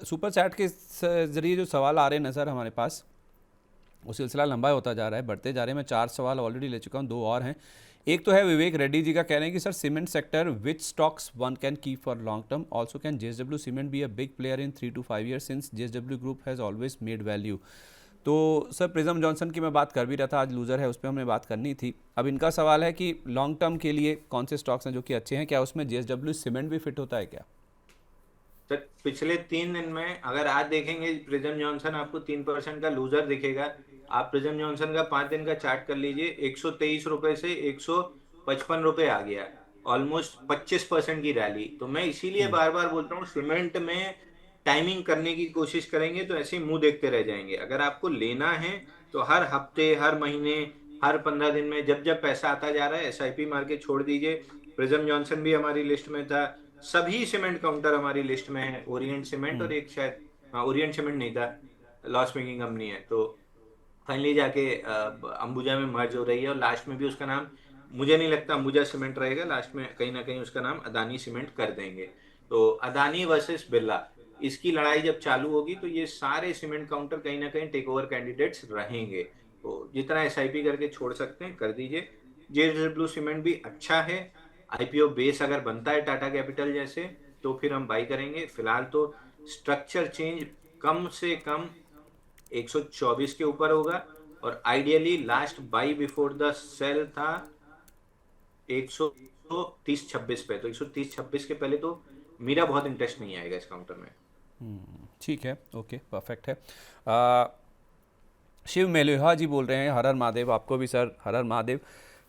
Super chat के ज़रिए जो सवाल आ रहे हैं नज़र हमारे पास, वो सिलसिला लंबा होता जा रहा है, बढ़ते जा रहे हैं। मैं 4 सवाल ऑलरेडी ले चुका हूँ, 2 और हैं। एक तो है विवेक रेड्डी जी का, कह रहे हैं कि sir cement sector which stocks one can keep for long term, also can JSW cement be a big player in 3 to 5 years since JSW group has always made value. तो सर प्रिज्म जॉनसन की मैं बात कर भी रहा था, आज loser है, उस पर हमें बात करनी थी। अब इनका सवाल है कि लॉन्ग टर्म के लिए कौन से स्टॉक्स हैं जो कि अच्छे हैं, क्या उसमें जेएसडब्ल्यू सीमेंट भी फिट होता है क्या? सर पिछले 3 दिन में अगर आज देखेंगे प्रिज्म जॉनसन आपको 3% का लूजर दिखेगा। आप प्रिज्म जॉनसन का 5 दिन का चार्ट कर लीजिए, 123 रुपए से 155 रुपए आ गया। ऑलमोस्ट 25% की रैली। तो मैं इसीलिए बार बार बोलता हूँ सीमेंट में टाइमिंग करने की कोशिश करेंगे तो ऐसे ही मुंह देखते रह जाएंगे। अगर आपको लेना है तो हर हफ्ते, हर महीने, हर 15 दिन में जब जब पैसा आता जा रहा है एसआईपी मार के छोड़ दीजिए। प्रिज्म जॉनसन भी हमारी लिस्ट में था। सभी सीमेंट काउंटर हमारी लिस्ट में है, ओरिएंट सीमेंट और एक शायद, हाँ ओरिएंट सीमेंट नहीं था, लॉस मेकिंग कंपनी है। तो फाइनली जाके अंबुजा में मर्ज हो रही है और लास्ट में भी उसका नाम, मुझे नहीं लगता अंबुजा सीमेंट रहेगा, लास्ट में कहीं ना कहीं उसका नाम अदानी सीमेंट कर देंगे। तो अदानी वर्सेस बिरला, इसकी लड़ाई जब चालू होगी तो ये सारे सीमेंट काउंटर कहीं ना कहीं टेक ओवर कैंडिडेट्स रहेंगे। तो जितना एसआईपी करके छोड़ सकते हैं कर दीजिए। जेएसडब्ल्यू सीमेंट भी अच्छा है। आईपीओ बेस अगर बनता है टाटा कैपिटल जैसे तो फिर हम बाई करेंगे। फिलहाल तो स्ट्रक्चर चेंज कम से कम 124 के ऊपर होगा और ideally last by before the sale था 130-26 पे। तो 130-26 के पहले तो मेरा बहुत इंटरेस्ट नहीं आएगा इस काउंटर में। ठीक है, ओके, परफेक्ट है। आ, शिव मेलुहा जी बोल रहे हैं, हर हर महादेव। आपको भी सर हर हर महादेव।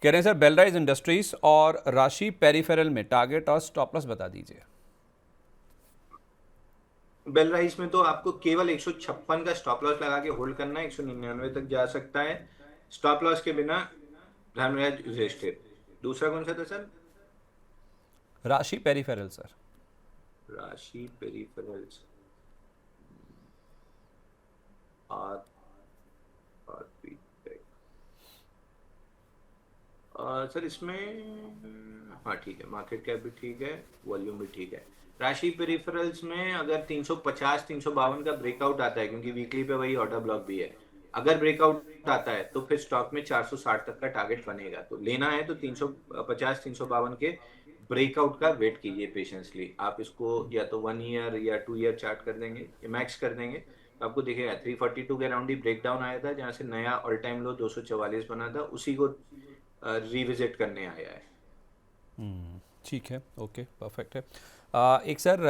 कह रहे हैं सर बेलराइज इंडस्ट्रीज और राशि पेरिफेरल में टारगेट और स्टॉप लॉस बता दीजिए। बेल राइस में तो आपको केवल 156 का स्टॉप लॉस लगा के होल्ड करना है, 199 तक जा सकता है स्टॉप लॉस के बिना। धर्मराज युधिष्ठिर। दूसरा कौन सा था सर? राशि पेरिफेरल सर। राशि पेरिफेरल्स। आर आरपी सर इसमें हाँ ठीक है, मार्केट कैप भी ठीक है, वॉल्यूम भी ठीक है। राशि पेरिफेरल्स में अगर 350 352 का ब्रेकआउट आता है, क्योंकि वीकली पे वही ऑर्डर ब्लॉक भी है, अगर ब्रेकआउट आता है तो फिर स्टॉक में 460 तक का टारगेट बनेगा। तो लेना है तो 350 352 के ब्रेकआउट का वेट कीजिए पेशेंसली। आप इसको या तो 1 ईयर या 2 ईयर चार्ट कर देंगे, मैक्स कर देंगे तो आपको दिखेगा 342 के अराउंड ही ब्रेकडाउन आया था, जहां से नया ऑल टाइम लो 244 बना था, उसी को रिविजिट करने आया है। ठीक है, ओके, परफेक्ट है। एक सर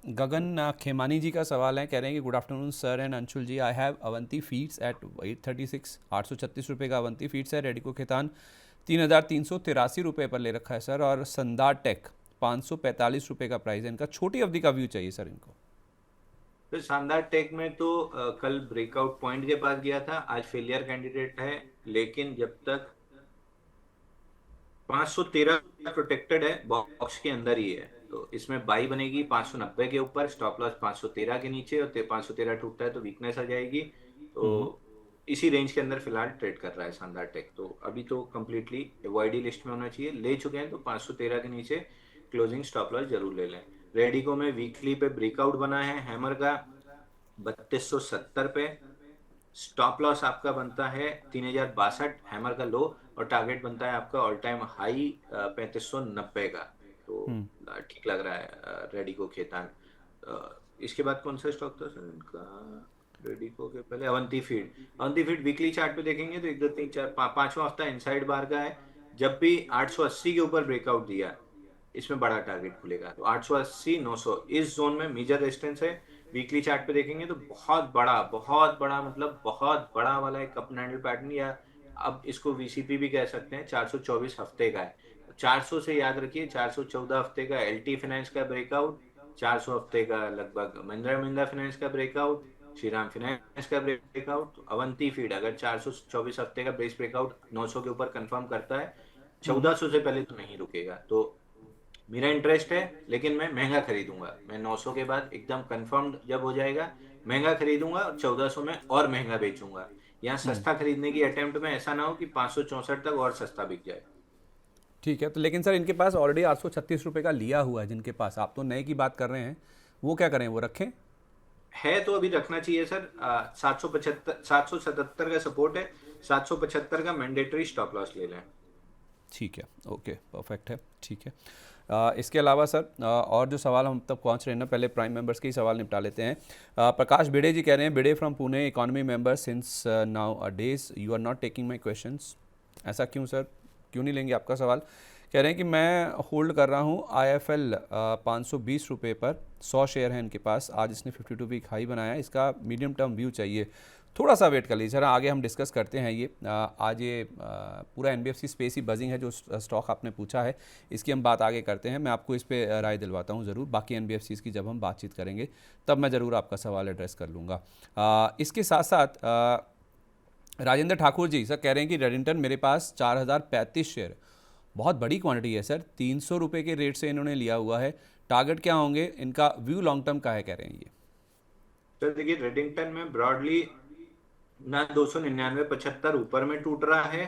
गगन खेमानी जी का सवाल है, कह रहे हैं कि good afternoon sir and Anshul ji, I have Avanti feeds at 836, 836 रुपये का अवंती फीड्स है। रेडिको खेतान 3383 रुपये पर ले रखा है सर, और संदार टेक 545 रुपये का प्राइस है इनका। छोटी अवधि का व्यू चाहिए सर इनको। फिर शानदार टेक में तो कल ब्रेकआउट पॉइंट के पास गया था, आज फेलियर कैंडिडेट है। लेकिन जब तक 513 प्रोटेक्टेड है, बॉक्स के अंदर ही है, तो इसमें बाई बनेगी 590 के ऊपर, स्टॉप लॉस 513 के नीचे, और 513 टूटता है तो वीकनेस आ जाएगी। तो इसी रेंज के अंदर फिलहाल ट्रेड कर रहा है शानदार टेक। तो अभी तो कंप्लीटली अवॉइडी लिस्ट में होना चाहिए। ले चुके हैं तो 513 के नीचे क्लोजिंग स्टॉप लॉस जरूर ले लें। रेडिको में वीकली पे ब्रेकआउट बना है हैमर का 3270 पे। स्टॉप लॉस आपका बनता है 3062 हैमर का लो, और टारगेट बनता है आपका ऑल टाइम हाई 3590 का। तो ठीक लग रहा है रेडिको खेतान। इसके बाद कौन सा स्टॉक था सर इनका? रेडिको के पहले Avanti feed. Avanti feed weekly chart पे देखेंगे तो 1 2 3 4 पांचवा हफ्ता इनसाइड बार का है। जब भी 880 के ऊपर ब्रेकआउट दिया, इसमें बड़ा टारगेट खुलेगा। तो 880 900 इस जोन में मेजर रेजिस्टेंस है। वीकली चार्ट पे देखेंगे तो बहुत बड़ा मतलब बहुत बड़ा वाला एक कप एंड हैंडल पैटर्न, या अब इसको वीसीपी भी कह सकते हैं, 424 हफ्ते का है। 400 से याद रखिए, 414 हफ्ते का एलटी फाइनेंस का ब्रेकआउट, 400 हफ्ते का लगभग महिंद्रा महिंद्रा फाइनेंस का ब्रेकआउट, श्रीराम फाइनेंस का ब्रेकआउट। अवंती फीड अगर 424 हफ्ते का बेस ब्रेकआउट 900 के ऊपर कंफर्म करता है, 1400 से पहले तो नहीं रुकेगा। तो मेरा इंटरेस्ट है, लेकिन मैं महंगा खरीदूंगा। मैं 900 के बाद एकदम कंफर्म्ड जब हो जाएगा महंगा खरीदूंगा, और 1400 में और महंगा बेचूंगा। यहाँ सस्ता खरीदने की अटेम्प्ट में ऐसा ना हो कि 564 तक और सस्ता बिक जाए। ठीक है, तो लेकिन सर इनके पास ऑलरेडी 836 रुपये का लिया हुआ है जिनके पास, आप तो नए की बात कर रहे हैं, वो क्या करें, वो रखें? है तो अभी रखना चाहिए सर। 775 777 का सपोर्ट है, 775 का मैंडेटरी स्टॉप लॉस ले लें। ठीक है, ओके, परफेक्ट है, ठीक है। इसके अलावा सर और जो सवाल हम तक पहुंच रहे हैं ना, पहले प्राइम मेंबर्स के ही सवाल निपटा लेते हैं। प्रकाश भिड़े जी कह रहे हैं, Bhide from Pune, economy member since nowadays you are not taking my questions. ऐसा क्यों सर, क्यों नहीं लेंगे आपका सवाल? कह रहे हैं कि मैं होल्ड कर रहा हूँ IFL 520 रुपये पर, 100 शेयर हैं इनके पास, आज इसने 52 वीक हाई बनाया, इसका मीडियम टर्म व्यू चाहिए, थोड़ा सा वेट कर लीजिए सर, आगे हम डिस्कस करते हैं ये। आज ये पूरा NBFC स्पेस ही बजिंग है, जो स्टॉक आपने पूछा है इसकी हम बात आगे करते हैं, मैं आपको इस पर राय दिलवाता हूँ ज़रूर, बाकी NBFCs की जब हम बातचीत करेंगे तब मैं ज़रूर आपका सवाल एड्रेस कर लूँगा। इसके साथ साथ राजेंद्र ठाकुर जी सर कह रहे हैं कि रेडिंगटन मेरे पास 4035 शेयर, बहुत बड़ी क्वांटिटी है सर, 300 रुपये के रेट से इन्होंने लिया हुआ है, टारगेट क्या होंगे, इनका व्यू लॉन्ग टर्म का है कह रहे हैं ये। तो देखिए रेडिंगटन में ब्रॉडली ना 299.75 ऊपर में टूट रहा है,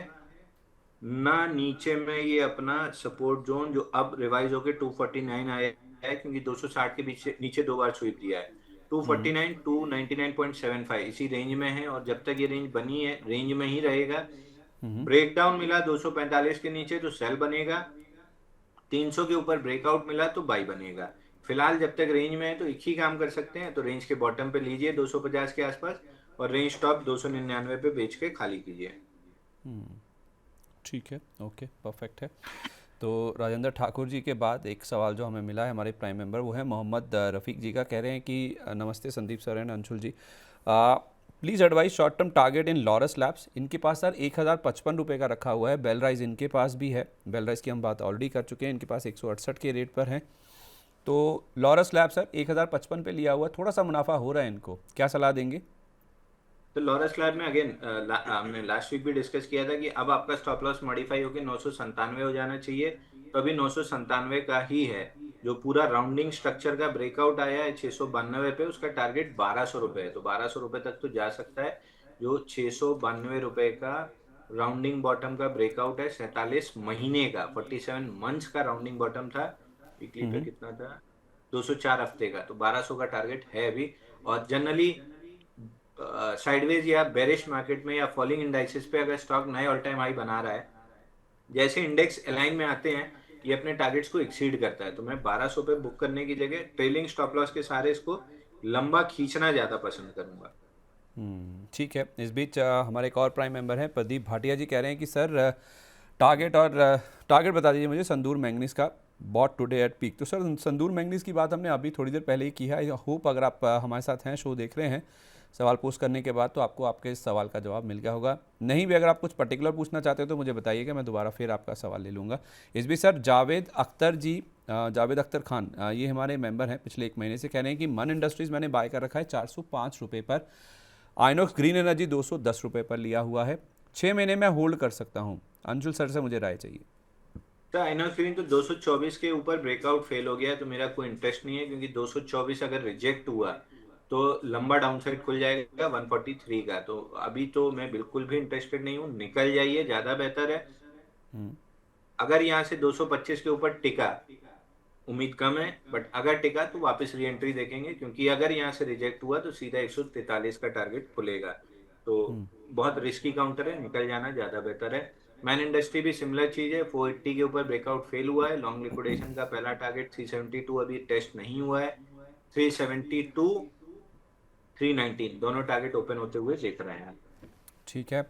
ना नीचे में ये अपना सपोर्ट जोन जो अब रिवाइज होकर 249 आया है, क्योंकि 260 के पीछे नीचे दो बार स्वीप दिया है। 249 299.75 इसी रेंज में है, और जब तक ये रेंज बनी है रेंज में ही रहेगा। ब्रेकडाउन मिला 245 के नीचे तो सेल बनेगा, 300 के ऊपर ब्रेकआउट मिला तो बाई बनेगा। फिलहाल जब तक रेंज में है तो एक ही काम कर सकते हैं, तो रेंज के बॉटम पे लीजिए 250 के आसपास, और रेंज टॉप 299 पे बेच के खाली कीजिए। ठीक है, ओके, परफेक्ट है। तो राजेंद्र ठाकुर जी के बाद एक सवाल जो हमें मिला है हमारे प्राइम मेंबर, वो है मोहम्मद रफ़ीक जी का, कह रहे हैं कि नमस्ते Sandeep sir and Anshul ji, please advise short term target in Laurus labs. इनके पास सर 1055 रुपये का रखा हुआ है, बेल राइज इनके पास भी है, बेल राइज की हम बात ऑलरेडी कर चुके हैं, इनके पास 168 के रेट पर है। तो लॉरस लैब सर 1055 पे लिया हुआ, थोड़ा सा मुनाफा हो रहा है इनको, क्या सलाह देंगे? तो लॉरस लैब में अगेन हमने लास्ट वीक भी डिस्कस किया था कि अब आपका स्टॉप लॉस मॉडिफाई होकर 997 हो जाना चाहिए, तो अभी 997 का ही है। जो पूरा राउंडिंग स्ट्रक्चर का ब्रेकआउट आया है 692 पे, उसका टारगेट 1200 रुपये है, तो 1200 रुपये तक तो जा सकता है। जो 692 रुपये का राउंडिंग बॉटम का ब्रेकआउट है 47 महीने का, 47 मंथ्स का राउंडिंग बॉटम था, वीकली पे कितना था 204 हफ्ते का, तो 1200 का टारगेट है अभी। और जनरली साइडवेज या बेरिश मार्केट में या फॉलिंग इंडाइसेस पे अगर स्टॉक नए ऑल टाइम हाई बना रहा है, जैसे इंडेक्स अलाइन में आते हैं ये अपने टारगेट्स को एक्सीड करता है, तो मैं 1200 पे बुक करने की जगह ट्रेलिंग स्टॉप लॉस के सहारे इसको लंबा खींचना ज्यादा पसंद करूंगा। ठीक है। इस बीच हमारे एक और प्राइम मेंबर हैं प्रदीप भाटिया जी, कह रहे हैं कि सर टारगेट बता दीजिए मुझे संदूर मैंगनीज का, बॉट टुडे एट पीक। तो सर संदूर मैंगनीज की बात हमने अभी थोड़ी देर पहले ही की है, आई होप अगर आप हमारे साथ हैं, शो देख रहे हैं, सवाल पोस्ट करने के बाद तो आपको आपके इस सवाल का जवाब मिल गया होगा। नहीं भी अगर आप कुछ पर्टिकुलर पूछना चाहते हो तो मुझे बताइएगा, मैं दोबारा फिर आपका सवाल ले लूँगा। इस बीच सर जावेद अख्तर जी, जावेद अख्तर खान, ये हमारे मेंबर हैं पिछले 1 महीने से, कह रहे हैं कि मन इंडस्ट्रीज़ मैंने बाय कर रखा है 405 रुपये पर, आइनॉक्स ग्रीन एनर्जी 210 रुपये पर लिया हुआ है, 6 महीने में होल्ड कर सकता हूँ। अंशुल सर से मुझे राय चाहिए। तो आइनॉक्स ग्रीन तो 224 के ऊपर ब्रेकआउट फेल हो गया है, तो मेरा कोई इंटरेस्ट नहीं है, क्योंकि 224 अगर रिजेक्ट हुआ तो लंबा डाउनसाइड खुल जाएगा 143 का, तो अभी तो मैं बिल्कुल भी इंटरेस्टेड नहीं हूँ, निकल जाइए ज्यादा बेहतर है। अगर यहाँ से 225 के ऊपर टिका, उम्मीद कम है, बट अगर टिका तो वापस री एंट्री देखेंगे, क्योंकि अगर यहाँ से रिजेक्ट हुआ तो सीधा 143 का टारगेट खुलेगा, तो बहुत रिस्की काउंटर है, निकल जाना ज्यादा बेहतर है। मैन इंडस्ट्री भी सिमिलर चीज है, 480 के ऊपर ब्रेकआउट फेल हुआ है, लॉन्ग लिक्विडेशन का पहला टारगेट 372 अभी टेस्ट नहीं हुआ है, 372 319 दोनों टारगेट ओपन होते हुए देख रहे हैं। ठीक है।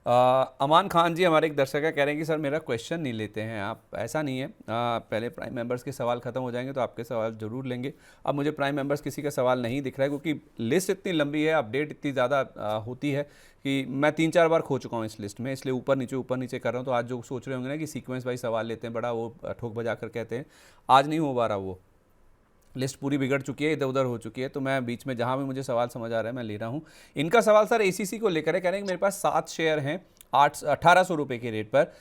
अमान खान जी हमारे एक दर्शक है, कह रहे हैं कि सर मेरा क्वेश्चन नहीं लेते हैं आप, ऐसा नहीं है, पहले प्राइम मेंबर्स के सवाल खत्म हो जाएंगे तो आपके सवाल जरूर लेंगे। अब मुझे प्राइम मेंबर्स किसी का सवाल नहीं दिख रहा है, क्योंकि लिस्ट इतनी लंबी है, अपडेट इतनी ज़्यादा होती है कि मैं 3-4 बार खो चुका हूँ इस लिस्ट में, इसलिए ऊपर नीचे कर रहा हूँ। तो आज जो सोच रहे होंगे ना कि सीक्वेंस वाइज सवाल लेते हैं, बड़ा वो ठोक बजा कर कहते हैं, आज नहीं हो पा रहा, वो लिस्ट पूरी बिगड़ चुकी है, इधर उधर हो चुकी है, तो मैं बीच में जहाँ भी मुझे सवाल समझ आ रहा है मैं ले रहा हूँ। इनका सवाल सर ACC को लेकर है, कह रहे हैं कि मेरे पास 7 शेयर हैं 1800 रुपये के रेट पर,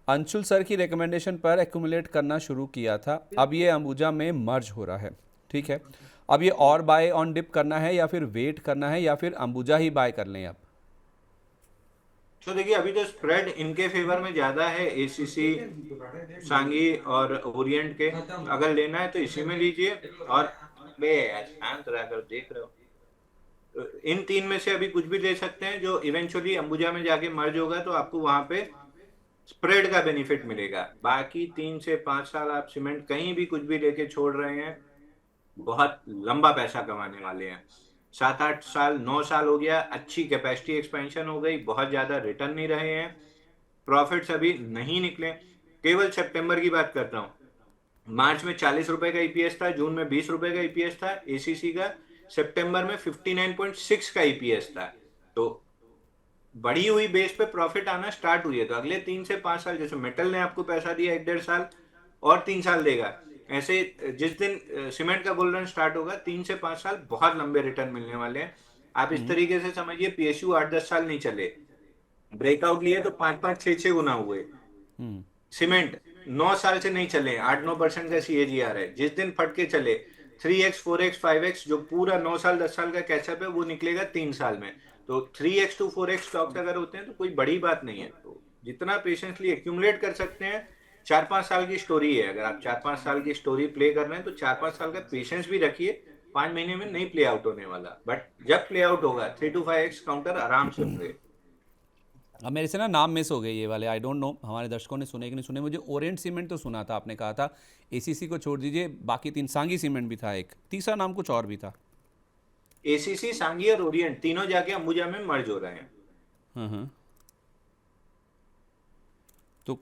अंशुल सर की रिकमेंडेशन पर एक्यूमुलेट करना शुरू किया था, अब ये अंबुजा में मर्ज हो रहा है, ठीक है, अब ये और बाय ऑन डिप करना है या फिर वेट करना है या फिर अंबुजा ही बाय कर लें अब? तो देखिए अभी तो स्प्रेड इनके फेवर में ज्यादा है, ACC, सांगी और ओरिएंट के, अगर लेना है तो इसी में लीजिए। और बे शांत रह कर देख रहे हो। इन तीन में से अभी कुछ भी ले सकते हैं, जो इवेंचुअली अंबुजा में जाके मर्ज होगा तो आपको वहां पे स्प्रेड का बेनिफिट मिलेगा। बाकी 3 से 5 साल आप सीमेंट कहीं भी कुछ भी लेके छोड़ रहे हैं, बहुत लंबा पैसा कमाने वाले हैं। 7 8 साल 9 साल हो गया, अच्छी कैपेसिटी एक्सपेंशन हो गई, बहुत ज्यादा रिटर्न नहीं रहे हैं, प्रॉफिट्स अभी नहीं निकले। केवल सितंबर की बात करता हूँ, मार्च में 40 रुपए का ईपीएस था, जून में 20 रुपए का ईपीएस था एसीसी का, सितंबर में 59.6 का ईपीएस था। तो बढ़ी हुई बेस पे प्रॉफिट आना स्टार्ट हुई है। तो अगले 3 से 5 साल, जैसे मेटल ने आपको पैसा दिया 1 1.5 साल, और 3 साल देगा, ऐसे जिस दिन सीमेंट का बुल रन स्टार्ट होगा 3 से 5 साल बहुत लंबे रिटर्न मिलने वाले हैं। आप इस तरीके से समझिए, पीएसयू 8 10 साल नहीं चले, ब्रेकआउट लिए तो 5 5 6 6 गुना हुए। हम्म। सीमेंट 9 साल से नहीं चले, 8 9% का सीएजीआर है, जिस दिन फट के चले 3x 4x 5x, जो पूरा 9 साल 10 साल का कैचअप है वो निकलेगा 3 साल में। तो 3x to 4x स्टॉक्स अगर होते हैं तो कोई बड़ी बात नहीं है। तो जितना पेशेंसली एक्यूमुलेट कर सकते हैं, 4 5 साल की स्टोरी है, अगर आप 4 5 साल की स्टोरी प्ले कर रहे हैं तो 4 5 साल का पेशेंस भी रखिए। 5 महीने में नहीं प्ले आउट होने वाला, बट जब प्ले आउट होगा 3 to 5x काउंटर आराम से होंगे। अब मेरे से ना नाम मिस हो गए ये वाले, आई डोंट नो हमारे दर्शकों ने सुने कि नहीं सुने। मुझे ओरिएंट सीमेंट तो सुना था, आपने कहा था एसीसी को छोड़ दीजिए, बाकी तीन, सांगी सीमेंट भी था एक, तीसरा नाम कुछ और भी था। एसीसी, सांगी और ओरिएंट तीनों जाके अंबुजा में मर्ज हो रहे हैं। हाँ। तो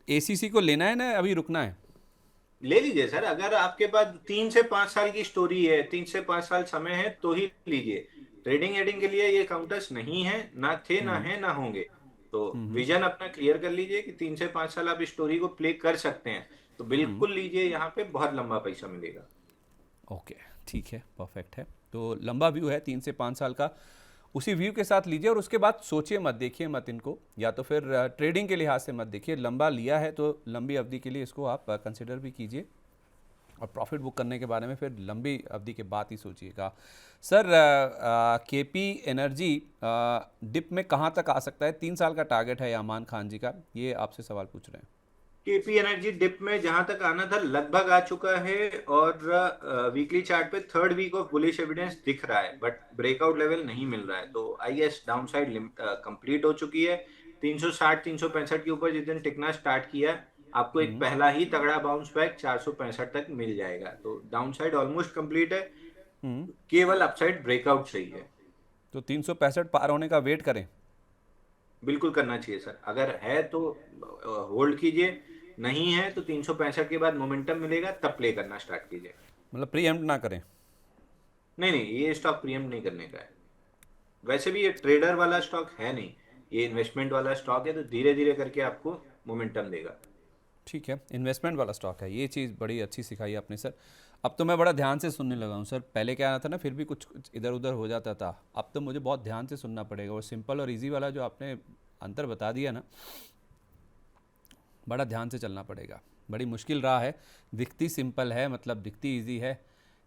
एसीसी को लेना है ना अभी रुकना है? ले लीजिए सर, अगर आपके पास 3 से 5 साल की स्टोरी है, 3 से 5 साल समय है तो ही लीजिए। ट्रेडिंग एडिंग के लिए ये काउंटर्स नहीं है, ना थे ना है ना होंगे। तो विजन अपना क्लियर कर लीजिए कि 3 से 5 साल आप इस स्टोरी को प्ले कर सकते हैं, तो बिल्कुल लीजिए, यहाँ पे बहुत लंबा पैसा मिलेगा। ओके, ठीक है, परफेक्ट है। तो लंबा व्यू है 3 से 5 साल का, उसी व्यू के साथ लीजिए और उसके बाद सोचिए मत, देखिए मत इनको, या तो फिर ट्रेडिंग के लिहाज से मत देखिए। लंबा लिया है तो लंबी अवधि के लिए इसको आप कंसिडर भी कीजिए, और प्रॉफिट बुक करने के बारे में फिर लंबी अवधि के बाद ही सोचिएगा। सर केपी एनर्जी डिप में कहाँ तक आ सकता है? 3 साल का टारगेट है अमान खान जी का, ये आपसे सवाल पूछ रहे हैं। केपी एनर्जी डिप में जहां तक आना था लगभग आ चुका है, और वीकली चार्ट पे third week of bullish evidence दिख रहा है, बट ब्रेकआउट लेवल नहीं मिल रहा है। तो I guess down side complete हो चुकी है। 360 365 के ऊपर जिस दिन टिकना स्टार्ट किया, आपको एक पहला ही तगड़ा बाउंस बैक 465 तक मिल जाएगा। तो डाउन साइड ऑलमोस्ट कंप्लीट है, केवल अपसाइड ब्रेकआउट सही है। तो 365 पार होने का वेट करें? बिल्कुल करना चाहिए सर, अगर है तो होल्ड कीजिए, नहीं है तो 365 के बाद मोमेंटम मिलेगा तब प्ले करना स्टार्ट कीजिए। मतलब प्रीएम्प्ट ना करें? नहीं नहीं, ये स्टॉक प्रीएम्प्ट नहीं करने का है। वैसे भी ये ट्रेडर वाला स्टॉक है नहीं, ये इन्वेस्टमेंट वाला स्टॉक है, तो धीरे धीरे करके आपको मोमेंटम देगा। ठीक है, इन्वेस्टमेंट वाला स्टॉक है, ये चीज़ बड़ी अच्छी सिखाई आपने सर। अब तो मैं बड़ा ध्यान से सुनने लगा हूँ सर, पहले क्या था ना फिर भी कुछ कुछ इधर उधर हो जाता था, अब तो मुझे बहुत ध्यान से सुनना पड़ेगा। और सिंपल और इजी वाला जो आपने अंतर बता दिया ना, बड़ा ध्यान से चलना पड़ेगा। बड़ी मुश्किल राह है, दिखती सिंपल है, मतलब दिखती इजी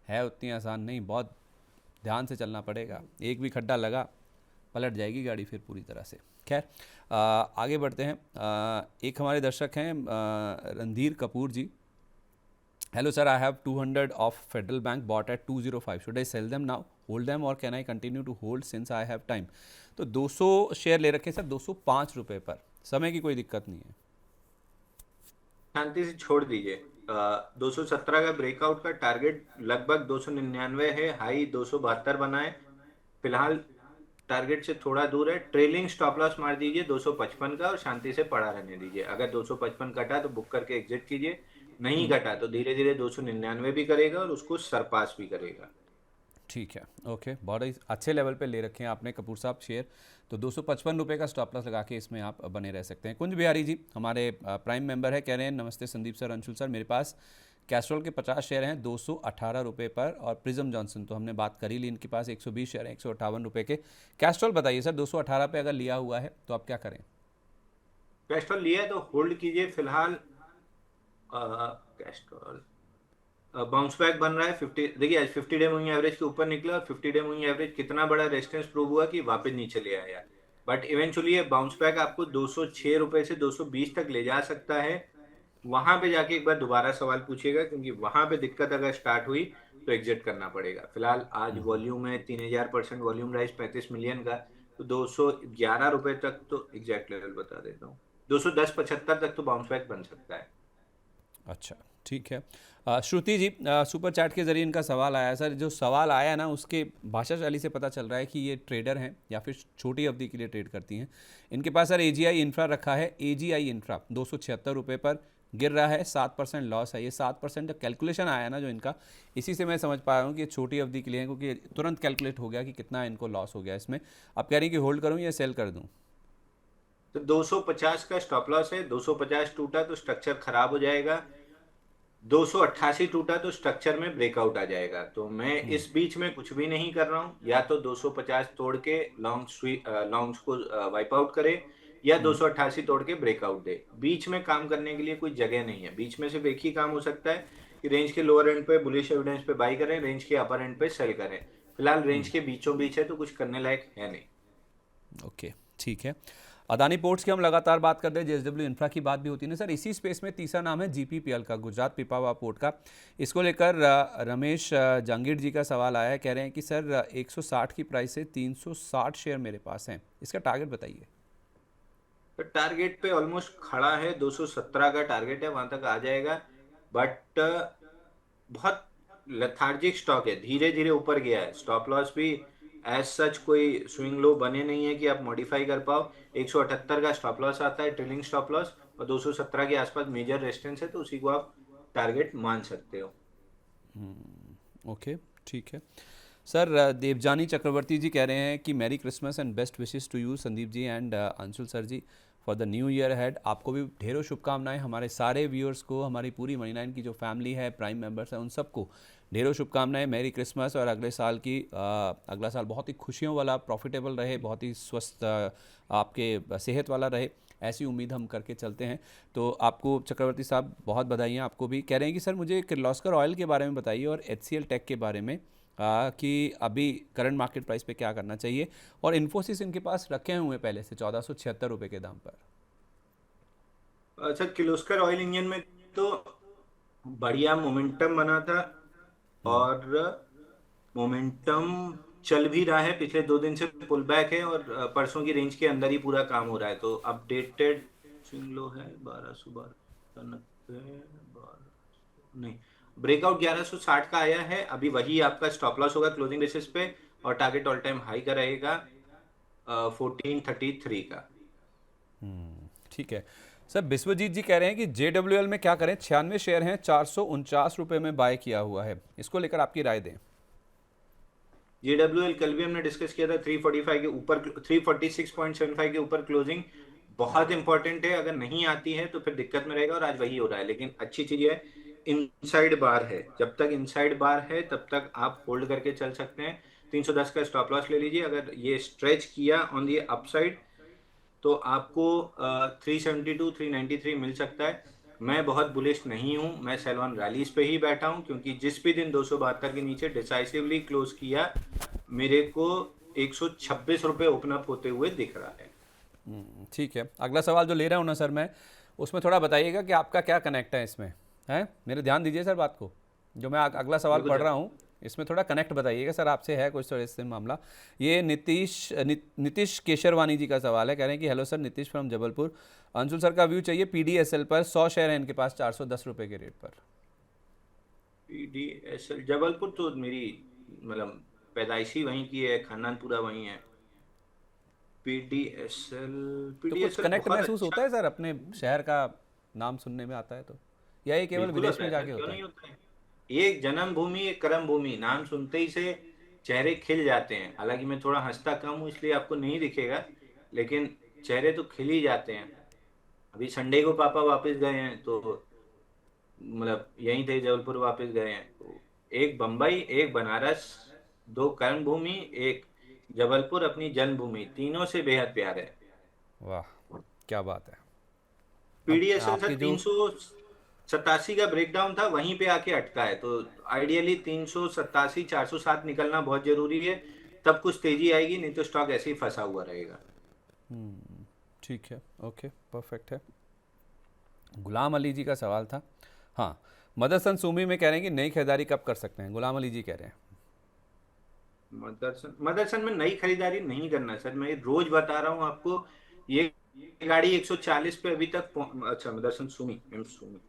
है उतनी आसान नहीं, बहुत ध्यान से चलना पड़ेगा। एक भी खड्डा लगा पलट जाएगी गाड़ी फिर पूरी तरह से। खैर आगे बढ़ते हैं। एक हमारे दर्शक हैं Randhir Kapoor ji. Hello sir, I have 200 of Federal Bank bought at 205, should I sell them now, hold them, और can I continue to hold since I have time? तो 200 शेयर ले रखे सर 205 रुपये पर, समय की कोई दिक्कत नहीं है। शांति से छोड़ दीजिए। 217 का ब्रेकआउट का टारगेट लगभग 299 है, हाई 272 बनाए, फिलहाल टारगेट से थोड़ा दूर है। ट्रेलिंग स्टॉप लॉस मार दीजिए 255 का और शांति से पड़ा रहने दीजिए। अगर 255 कटा तो बुक करके एग्जिट कीजिए, नहीं कटा तो धीरे धीरे 299 भी करेगा और उसको सरपास भी करेगा। ठीक है, ओके, बहुत ही अच्छे लेवल पे ले रखे हैं आपने कपूर साहब शेयर। तो 255 रुपये का स्टॉप लॉस लगा के इसमें आप बने रह सकते हैं। कुंज बिहारी जी हमारे प्राइम मेंबर है, कह रहे हैं नमस्ते संदीप सर, अंशुल सर, मेरे पास कैस्ट्रॉल के 50 शेयर हैं 218 रुपये पर, और प्रिज्म जॉनसन तो हमने बात कर ही ली, इनके पास 120 शेयर हैं 158 रुपये के। कैस्ट्रॉल बताइए सर, 218 पे अगर लिया हुआ है तो आप क्या करें? कैस्ट्रॉल लिया है तो होल्ड कीजिए फिलहाल। कैस्ट्रॉल बाउंस बैक बन रहा है 50, देखिए आज 50 डे मूविंग एवरेज के ऊपर निकला, और 50 डे मूविंग एवरेज कितना बड़ा रेजिस्टेंस प्रूव हुआ कि वापस नीचे ले आया। बट इवेंचुअली ये बाउंस बैक आपको 206 रुपए से 220 तक ले जा सकता है। वहां पे जाके एक बार दोबारा सवाल पूछिएगा, क्योंकि वहां पे दिक्कत अगर स्टार्ट हुई तो एग्जिट करना पड़ेगा। फिलहाल आज वॉल्यूम है 3000% वॉल्यूम राइज 35 मिलियन का, तो 211 रुपए तक तो एग्जैक्ट लेवल बता देता हूँ, 210-75 तक तो बाउंस बैक बन सकता है। अच्छा, ठीक है। श्रुति जी, सुपर चैट के ज़रिए इनका सवाल आया है। सर, जो सवाल आया ना उसके भाषा शैली से पता चल रहा है कि ये ट्रेडर हैं या फिर छोटी अवधि के लिए ट्रेड करती हैं। इनके पास सर एजीआई इंफ्रा रखा है, एजीआई इंफ्रा 276 रुपये पर गिर रहा है, 7% लॉस है। ये 7% जो कैलकुलेशन आया ना जो इनका, इसी से मैं समझ पाया हूँ कि ये छोटी अवधि के लिए है, क्योंकि तुरंत कैलकुलेट हो गया कि कितना इनको लॉस हो गया इसमें। आप कह रही हैं कि होल्ड करूँ या सेल कर दूँ? तो 250 का स्टॉप लॉस है, 250 टूटा तो स्ट्रक्चर खराब हो जाएगा, 288 टूटा तो स्ट्रक्चर में ब्रेकआउट आ जाएगा। तो मैं इस बीच में कुछ भी नहीं कर रहा हूँ, या तो 250 तोड़ के लॉन्ग्स को वाइप आउट करे, या 288 तोड़ के ब्रेकआउट दे। बीच में काम करने के लिए कोई जगह नहीं है। बीच में सिर्फ एक ही काम हो सकता है कि रेंज के लोअर एंड पे बुलिश एविडेंस पे बाई करें, रेंज के अपर एंड पे सेल करें। फिलहाल रेंज के बीचों बीच है, तो कुछ करने लायक है नहीं। ओके, ठीक है। अदानी पोर्ट्स की हम लगातार बात कर रहे हैं, जेएसडब्ल्यू इंफ्रा की बात भी होती है ना सर। इसी स्पेस में तीसरा नाम है जीपीपीएल का, गुजरात पिपावाव पोर्ट का। इसको लेकर रमेश जांगीर जी का सवाल आया है, कह रहे हैं कि सर 160 की प्राइस से 360 शेयर मेरे पास हैं, इसका टारगेट बताइए। तो टारगेट पे ऑलमोस्ट खड़ा है, 217 का टारगेट है, वहां तक आ जाएगा। बट बहुत लेथार्जिक स्टॉक है, धीरे धीरे ऊपर गया है। स्टॉप लॉस भी एज सच कोई स्विंग लो बने नहीं है कि आप मॉडिफाई कर पाओ। 178 का स्टॉप लॉस आता है, ट्रेलिंग स्टॉप लॉस, और 217 के आसपास मेजर रेजिस्टेंस है, तो उसी को आप टारगेट मान सकते हो। ओके, ठीक है। सर, देवजानी चक्रवर्ती जी कह रहे हैं कि merry Christmas and best wishes to you Sandeep ji and Anshul sir ji for the new year head. आपको भी ढेरों शुभकामनाएं, हमारे सारे व्यूअर्स को, हमारी पूरी मनी 9 की जो फैमिली है, प्राइम मेंबर्स हैं, उन सबको ढेरों शुभकामनाएं, मैरी क्रिसमस। और अगले साल की अगला साल बहुत ही खुशियों वाला, प्रॉफिटेबल रहे, बहुत ही स्वस्थ आपके सेहत वाला रहे, ऐसी उम्मीद हम करके चलते हैं। तो आपको चक्रवर्ती साहब बहुत बधाइयाँ। आपको भी कह रहे हैं कि सर मुझे किर्लोस्कर ऑयल के बारे में बताइए और HCL टेक के बारे में, कि अभी करंट मार्केट प्राइस पे क्या करना चाहिए। और इन्फोसिस इनके पास रखे हुए पहले से 1476 रुपये के दाम पर। अच्छा, किर्लोस्कर ऑयल इंजन में तो बढ़िया मोमेंटम बना था, और मोमेंटम चल भी रहा है। पिछले 2 दिन से पुल बैक है, और परसों की रेंज के अंदर ही पूरा काम हो रहा है। तो अपडेटेड स्विंग लो है 1290, 12 नहीं, ब्रेकआउट 1160 का आया है। अभी वही आपका स्टॉप लॉस होगा क्लोजिंग बेसिस पे, और टारगेट ऑल टाइम हाई का रहेगा 1433 का। ठीक है। सर, विश्वजीत जी कह रहे हैं कि JWL में क्या करें, 96 शेयर हैं, 449 रुपये में बाय किया हुआ है, इसको लेकर आपकी राय दें। JWL कल भी हमने डिस्कस किया था, 345 के ऊपर, 346.75 के ऊपर क्लोजिंग बहुत इंपॉर्टेंट है। अगर नहीं आती है तो फिर दिक्कत में रहेगा, और आज वही हो रहा है। लेकिन अच्छी चीज है, इनसाइड बार है। जब तक इनसाइड बार है तब तक आप होल्ड करके चल सकते हैं। 310 का स्टॉप लॉस ले लीजिए। अगर ये स्ट्रेच किया ऑन दी अपसाइड तो आपको 372 393 मिल सकता है। मैं बहुत बुलिश नहीं हूं, मैं सेल-ऑन रैलीज पे ही बैठा हूं, क्योंकि जिस भी दिन 272 के नीचे डिसाइसिवली क्लोज किया, मेरे को 126 रुपए ओपन अप होते हुए दिख रहा है। ठीक है। अगला सवाल जो ले रहा हूँ ना सर मैं, उसमें थोड़ा बताइएगा कि आपका क्या कनेक्ट है इसमें, है मेरे ध्यान दीजिए सर बात को। जो मैं अगला सवाल बिल्कुल पढ़ सर। रहा हूँ इसमें थोड़ा कनेक्ट बताइएगा सर, आपसे है कुछ थोड़ा इससे मामला। ये नीतीश केशरवानी जी का सवाल है, कह रहे हैं कि hello sir, Nitish from Jabalpur. Anshul sir का व्यू चाहिए PDSL पर, 100 शेयर है इनके पास 410 रुपये के रेट पर। PDSL जबलपुर तो मेरी मतलब पैदाइशी वहीं की है, खानदान पूरा वहीं है। पीडीएसएल, तो कुछ पीडीएसएल कनेक्ट बहुत महसूस होता अच्छा। है सर, अपने शहर का नाम सुनने में आता है तो, या ये केवल बिल्कुल विदेश होता में है सर, जाके क्यों होता है? नहीं होता है। एक जन्म भूमि, एक कर्म भूमि, नाम सुनते ही से चेहरे खिल जाते हैं। हालांकि मैं थोड़ा हंसता कम हूँ इसलिए आपको नहीं दिखेगा, लेकिन चेहरे तो खिल ही जाते हैं। अभी संडे को पापा वापस गए हैं, तो मतलब यहीं थे, जबलपुर वापस गए हैं। तो एक बम्बई, एक बनारस, दो कर्म भूमि, एक जबलपुर अपनी जन्मभूमि, तीनों से बेहद प्यार है। वाह, क्या बात है। अब पीडीएसएल सर आपके जो 387 का ब्रेकडाउन था, वहीं पे आके अटका है। तो आइडियली 387 407 निकलना बहुत जरूरी है, तब कुछ तेजी आएगी, नहीं तो स्टॉक ऐसे ही फंसा हुआ रहेगा। ठीक है, ओके, परफेक्ट है। गुलाम अली जी का सवाल था। हाँ, मदरसन सुमी में कह रहे हैं कि नई खरीदारी कब कर सकते हैं, गुलाम अली जी कह रहे हैं। मदरसन मदरसन में नई खरीदारी नहीं करना सर, मैं रोज बता रहा हूँ आपको। ये गाड़ी 140 पे अभी तक अच्छा, मदरसन सुमी, एम सुमी,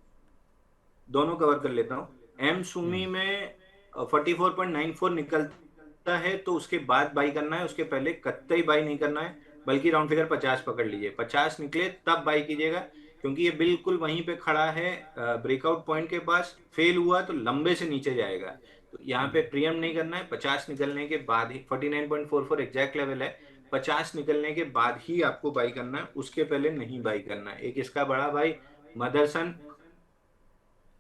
दोनों कवर कर लेता हूँ। एम सुमी में 44.94 निकलता है तो उसके बाद बाई करना है, उसके पहले कतई बाई नहीं करना है। बल्कि राउंड फिगर 50 पकड़ लीजिए, 50 निकले तब बाई कीजिएगा, क्योंकि ये बिल्कुल वहीं पे खड़ा है ब्रेकआउट पॉइंट के पास। फेल हुआ तो लंबे से नीचे जाएगा, तो यहाँ पे प्रियम नहीं करना है। 50 निकलने के बाद ही, 49.44 एग्जैक्ट लेवल है, 50 निकलने के बाद ही आपको बाई करना है, उसके पहले नहीं बाई करना है। एक इसका बड़ा भाई मदरसन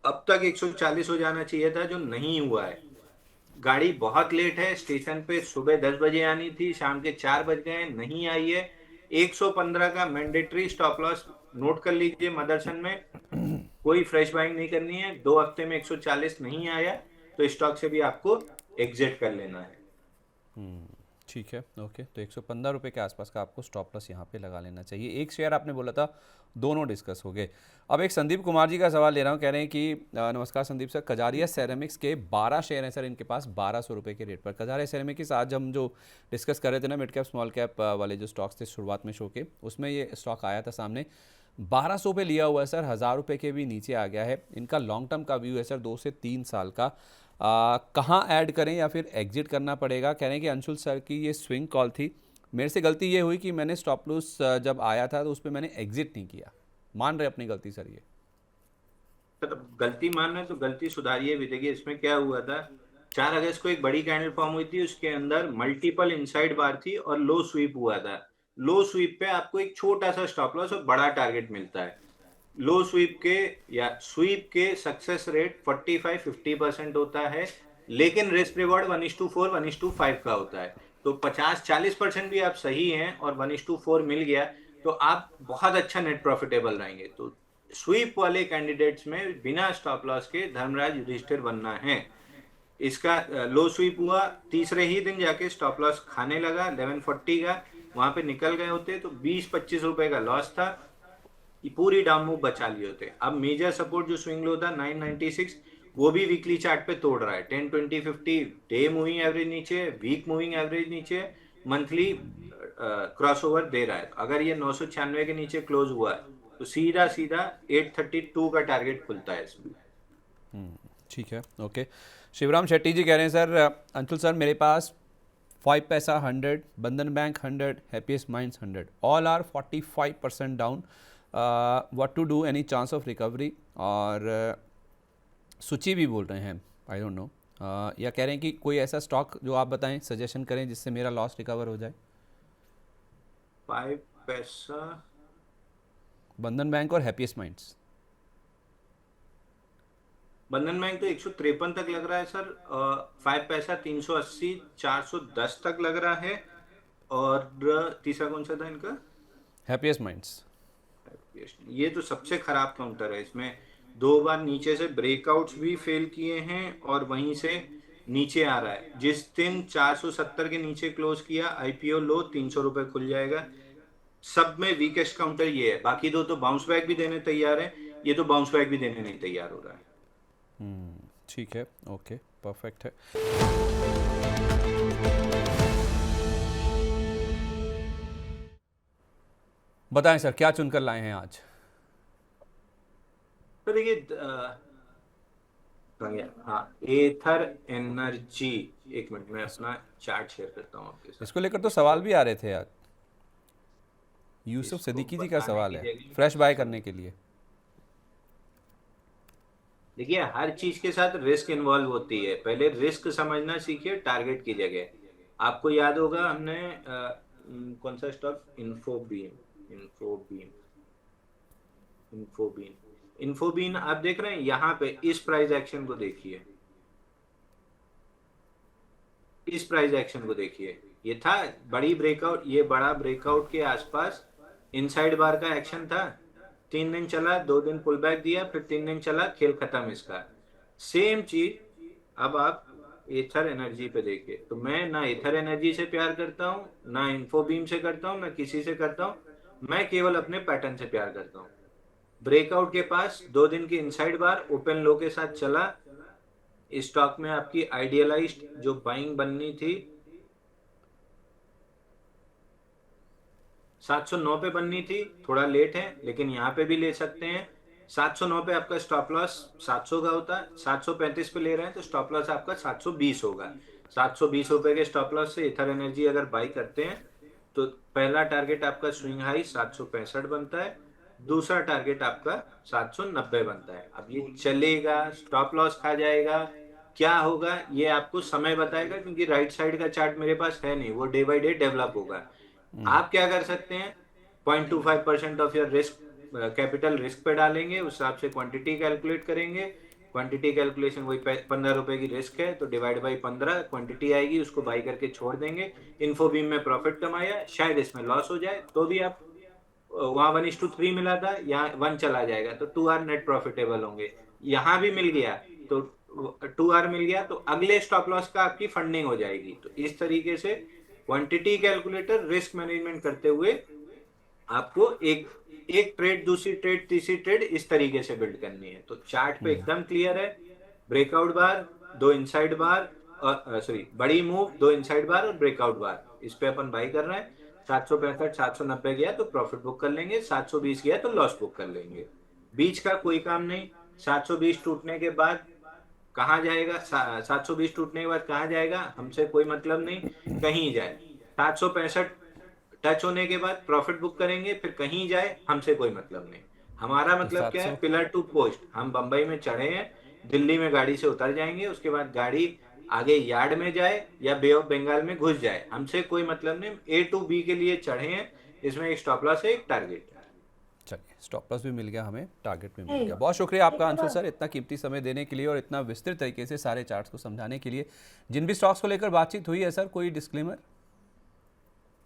अब तक 140 हो जाना चाहिए था, जो नहीं हुआ है। गाड़ी बहुत लेट है, स्टेशन पे सुबह 10 बजे आनी थी, शाम के 4 बज गए, नहीं आई है। 115 का मैंडेटरी स्टॉप लॉस नोट कर लीजिए मदरसन में। कोई फ्रेश बाइंग नहीं करनी है। 2 हफ्ते में 140 नहीं आया तो स्टॉक से भी आपको एग्जिट कर लेना है। ठीक है, ओके। तो 115 रुपये के आसपास का आपको स्टॉप लॉस यहाँ पे लगा लेना चाहिए। एक शेयर आपने बोला था, दोनों डिस्कस हो गए। अब एक संदीप कुमार जी का सवाल ले रहा हूँ, कह रहे हैं कि नमस्कार संदीप सर, कजारिया सेरेमिक्स के 12 शेयर हैं सर इनके पास 1200 रुपये के रेट पर। कजारिया सेरेमिक्स आज हम जो डिस्कस कर रहे थे ना, मिड कैप स्मॉल कैप वाले जो स्टॉक्स थे शुरुआत में शो के, उसमें ये स्टॉक आया था सामने। 1200 पे लिया हुआ है सर, 1000 रुपये के भी नीचे आ गया है। इनका लॉन्ग टर्म का व्यू है सर 2 से 3 साल का। कहाँ ऐड करें या फिर एग्जिट करना पड़ेगा? कह रहे हैं कि अंशुल सर की ये स्विंग कॉल थी, मेरे से गलती ये हुई कि मैंने स्टॉप लॉस जब आया था तो उस पर मैंने एग्जिट नहीं किया। मान रहे अपनी गलती सर ये? तो गलती मान रहे तो गलती सुधारिए भी। देखिए इसमें क्या हुआ था, 4 अगस्त को एक बड़ी कैंडल फॉर्म हुई थी, उसके अंदर मल्टीपल इनसाइड बार थी और लो स्वीप हुआ था। लो स्वीप पे आपको एक छोटा सा स्टॉप लॉस और बड़ा टारगेट मिलता है। लो स्वीप के या स्वीप के सक्सेस रेट 45-50% होता है, लेकिन रिस्क रिवॉर्ड 1:4 1:5 का होता है। तो 50-40% भी आप सही हैं और 1:4 मिल गया तो आप बहुत अच्छा नेट प्रॉफिटेबल रहेंगे। तो स्वीप वाले कैंडिडेट्स में बिना स्टॉप लॉस के धर्मराज युधिष्ठिर बनना है। इसका लो स्वीप हुआ, तीसरे ही दिन जाके स्टॉप लॉस खाने लगा 1140 का, वहां पे निकल गए होते तो 20-25 रुपए का लॉस था, ये पूरी डाउन मूव बचा लिए होते। अब मेजर सपोर्ट जो स्विंग लो था 996, वो भी वीकली चार्ट पे तोड़ रहा है। 10 20 50 डे मूविंग एवरेज नीचे, वीक मूविंग एवरेज नीचे, मंथली क्रॉसओवर दे रहा है। अगर ये 996 के नीचे क्लोज हुआ है तो सीधा सीधा 832 का टारगेट खुलता है इसमें। ठीक है, ओके। शिवराम शेट्टी जी कह रहे हैं सर, अंशुल सर मेरे पास 5 Paisa 100, Bandhan bank 100, happiest minds 100, all are 45% down, what to do, any chance of recovery? और सूची भी बोल रहे हैं, आई डोंट नो, या कह रहे हैं कि कोई ऐसा स्टॉक जो आप बताएं, सजेशन करें जिससे मेरा लॉस रिकवर हो जाए। 5 पैसा, बंधन बैंक और हैप्पीएस्ट माइंड्स। बंधन बैंक तो 153 तक लग रहा है सर, 5 पैसा 380 410 तक लग रहा है। और तीसरा कौन सा था इनका? Happiest minds. ये तो सबसे खराब काउंटर है। इसमें 2 बार नीचे से ब्रेकआउट्स भी फेल किए हैं और वहीं से नीचे आ रहा है। जिस दिन 470 के नीचे क्लोज किया, आईपीओ लो 300 रुपए खुल जाएगा। सब में वीकेस्ट काउंटर ये है। बाकी दो तो बाउंस बैक भी देने तैयार है, ये तो बाउंस बैक भी देने नहीं तैयार हो रहा है। ठीक है, ओके, परफेक्ट है। बताएं सर, क्या चुनकर लाए हैं आज? तो देखिए हाँ, एथर एनर्जी, एक मिनट में अपना चार्ट शेयर करता हूँ आपके साथ। इसको लेकर तो सवाल भी आ रहे थे आज, यूसुफ इसको सिद्दीकी जी का बताने सवाल की है, जगह फ्रेश बाय करने के लिए। देखिए हर चीज के साथ रिस्क इन्वॉल्व होती है, पहले रिस्क समझना सीखिए टारगेट की जगह। आपको याद होगा हमने कौन सा स्टॉक, इन्फोबीन आप देख रहे हैं यहाँ पे, इस प्राइस एक्शन को देखिए, इस प्राइस एक्शन को देखिए। ये था बड़ी ब्रेकआउट, ये बड़ा ब्रेकआउट के आसपास इनसाइड बार का एक्शन था। 3 दिन चला, 2 दिन पुल बैक दिया, फिर 3 दिन चला, खेल खत्म इसका। सेम चीज अब आप एथर एनर्जी पे देखिए। तो मैं ना एथर एनर्जी से प्यार करता हूँ, ना इन्फोबीम से करता हूँ, ना किसी से करता हूँ। मैं केवल अपने पैटर्न से प्यार करता हूँ। ब्रेकआउट के पास 2 दिन की इनसाइड बार ओपन लो के साथ चला। इस स्टॉक में आपकी आइडियलाइज्ड जो बाइंग बननी थी 709 पे बननी थी, थोड़ा लेट है लेकिन यहाँ पे भी ले सकते हैं। 709 पे आपका स्टॉप लॉस 700 का होता है, 735 पे ले रहे हैं तो स्टॉप लॉस आपका 720 होगा। 720 रुपए के स्टॉप लॉस से इथर एनर्जी अगर बाई करते हैं तो पहला टारगेट आपका स्विंग हाई 765 बनता है, दूसरा टारगेट आपका 790 बनता है। अब ये चलेगा, स्टॉप लॉस खा जाएगा, क्या होगा ये आपको समय बताएगा, क्योंकि राइट साइड का चार्ट मेरे पास है नहीं, वो डे बाय डे डेवलप होगा। आप क्या कर सकते हैं, 0.25% of your risk capital risk पे डालेंगे, उस हिसाब से क्वांटिटी कैलकुलेट करेंगे। क्वांटिटी कैलकुलेशन वही 15 रुपए की रिस्क है तो डिवाइड बाई 15 क्वांटिटी आएगी, उसको बाई करके छोड़ देंगे। इन्फोबीम में प्रॉफिट कमाया, शायद इसमें लॉस हो जाए तो भी आप वहां 1:3 मिला था, यहाँ 1 चला जाएगा तो 2 आर नेट प्रॉफिटेबल होंगे। यहाँ भी मिल गया तो 2 आर मिल गया तो अगले स्टॉप लॉस का आपकी फंडिंग हो जाएगी। तो इस तरीके से क्वांटिटी कैलकुलेटर रिस्क मैनेजमेंट करते हुए आपको एक एक ट्रेड, दूसरी ट्रेड, तीसरी ट्रेड इस तरीके से बिल्ड करनी है। तो चार्ट पे एकदम क्लियर है, ब्रेकआउट बार, 2 इनसाइड बार और सॉरी बड़ी मूव, 2 इनसाइड बार और ब्रेकआउट बार, इस पे अपन बाई कर रहे हैं। 765 790 गया तो प्रॉफिट बुक कर लेंगे, 720 गया तो लॉस बुक कर लेंगे। बीच का कोई काम नहीं। 720 टूटने के बाद कहाँ जाएगा, 720 टूटने के बाद कहाँ जाएगा हमसे कोई मतलब नहीं, कहीं जाए। 765 टच होने के बाद प्रॉफिट बुक करेंगे, फिर कहीं जाए हमसे कोई मतलब नहीं। हमारा तो मतलब क्या है, 700 पिलर टू पोस्ट। हम बंबई में चढ़े हैं, दिल्ली में गाड़ी से उतर जाएंगे, उसके बाद गाड़ी आगे यार्ड में जाए या बे ऑफ बंगाल में घुस जाए, हमसे कोई मतलब नहीं। ए टू बी के लिए चढ़े हैं, इसमें एक स्टॉप लॉस है, एक टारगेट है। चलिए, स्टॉप लॉस भी मिल गया हमें, टारगेट भी मिल गया। बहुत शुक्रिया आपका आंसर सर, इतना कीमती समय देने के लिए और इतना विस्तृत तरीके से सारे चार्ट्स को समझाने के लिए। जिन भी स्टॉक्स को लेकर बातचीत हुई है सर, कोई disclaimer?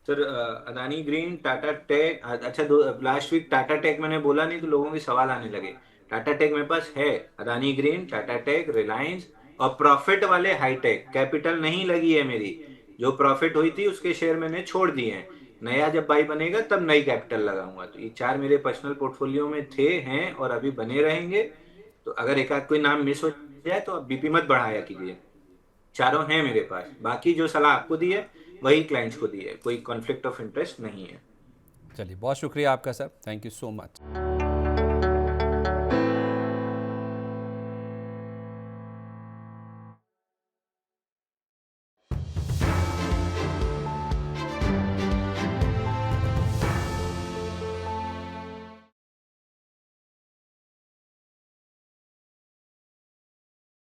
Sir Adani green, Tata tech, अच्छा लास्ट वीक टाटा टेक मैंने बोला नहीं तो लोगों के सवाल आने लगे। टाटा टेक मेरे पास है, अदानी ग्रीन, टाटा टेक, रिलायंस और प्रॉफिट वाले हाईटेक। कैपिटल नहीं लगी है मेरी, जो प्रॉफिट हुई थी उसके शेयर मैंने छोड़ दिए हैं। नया जब बाई बनेगा तब नई कैपिटल लगाऊंगा। तो ये 4 मेरे पर्सनल पोर्टफोलियो में थे, हैं और अभी बने रहेंगे। तो अगर एक आध कोई नाम मिस हो जाए तो आप बीपी मत बढ़ाया कीजिए। चारों हैं मेरे पास, बाकी जो सलाह आपको दी है वही क्लाइंट्स को दी है, कोई कॉन्फ्लिक्ट ऑफ इंटरेस्ट नहीं है। चलिए, बहुत शुक्रिया आपका sir, thank you so much.